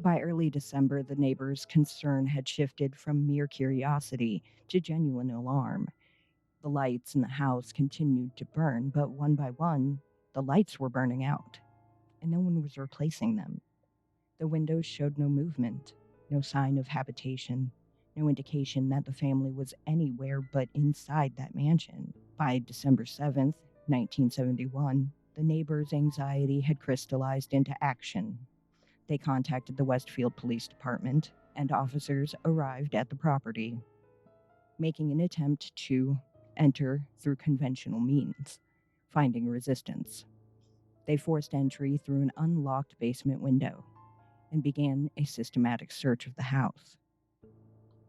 By early December, the neighbors' concern had shifted from mere curiosity to genuine alarm. The lights in the house continued to burn, but one by one, the lights were burning out, and no one was replacing them. The windows showed no movement, no sign of habitation, no indication that the family was anywhere but inside that mansion. By December 7th, 1971, the neighbors' anxiety had crystallized into action. They contacted the Westfield Police Department, and officers arrived at the property, making an attempt to enter through conventional means, finding resistance. They forced entry through an unlocked basement window and began a systematic search of the house.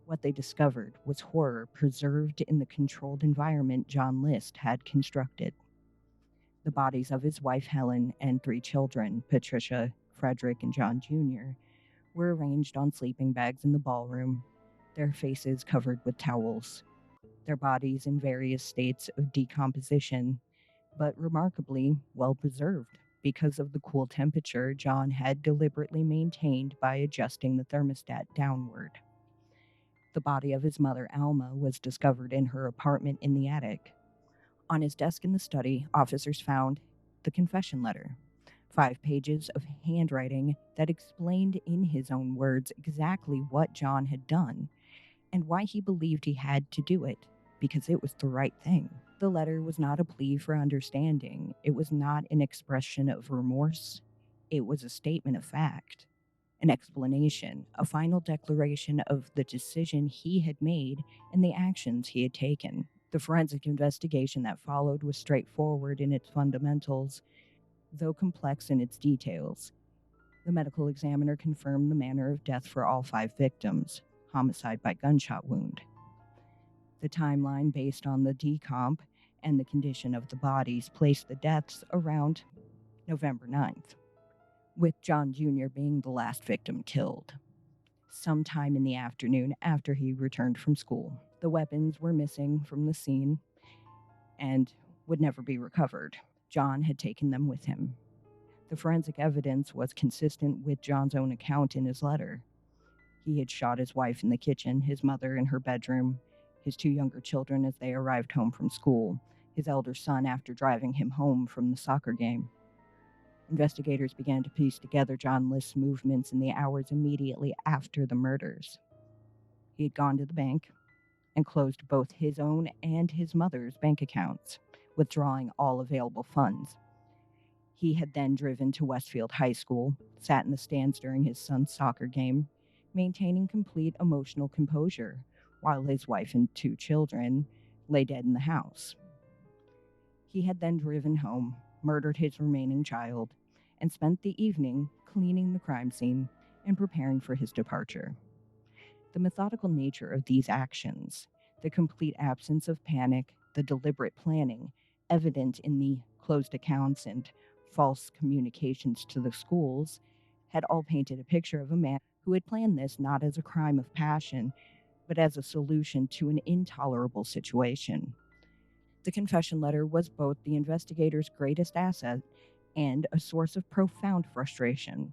What they discovered was horror preserved in the controlled environment John List had constructed. The bodies of his wife Helen and three children, Patricia, Frederick, and John Jr., were arranged on sleeping bags in the ballroom, their faces covered with towels, their bodies in various states of decomposition, but remarkably well preserved because of the cool temperature John had deliberately maintained by adjusting the thermostat downward. The body of his mother, Alma, was discovered in her apartment in the attic. On his desk in the study, officers found the confession letter, 5 pages of handwriting that explained in his own words exactly what John had done and why he believed he had to do it, because it was the right thing. The letter was not a plea for understanding, it was not an expression of remorse, it was a statement of fact, an explanation, a final declaration of the decision he had made and the actions he had taken. The forensic investigation that followed was straightforward in its fundamentals, though complex in its details. The medical examiner confirmed the manner of death for all 5 victims: homicide by gunshot wound. The timeline, based on the decomp and the condition of the bodies, placed the deaths around November 9th, with John Jr. being the last victim killed, sometime in the afternoon after he returned from school. The weapons were missing from the scene and would never be recovered. John had taken them with him. The forensic evidence was consistent with John's own account in his letter. He had shot his wife in the kitchen, his mother in her bedroom, his 2 younger children as they arrived home from school, his elder son after driving him home from the soccer game. Investigators began to piece together John List's movements in the hours immediately after the murders. He had gone to the bank and closed both his own and his mother's bank accounts, withdrawing all available funds. He had then driven to Westfield High School, sat in the stands during his son's soccer game, maintaining complete emotional composure, while his wife and 2 children lay dead in the house. He had then driven home, murdered his remaining child, and spent the evening cleaning the crime scene and preparing for his departure. The methodical nature of these actions, the complete absence of panic, the deliberate planning, evident in the closed accounts and false communications to the schools, had all painted a picture of a man who had planned this not as a crime of passion, but as a solution to an intolerable situation. The confession letter was both the investigator's greatest asset and a source of profound frustration.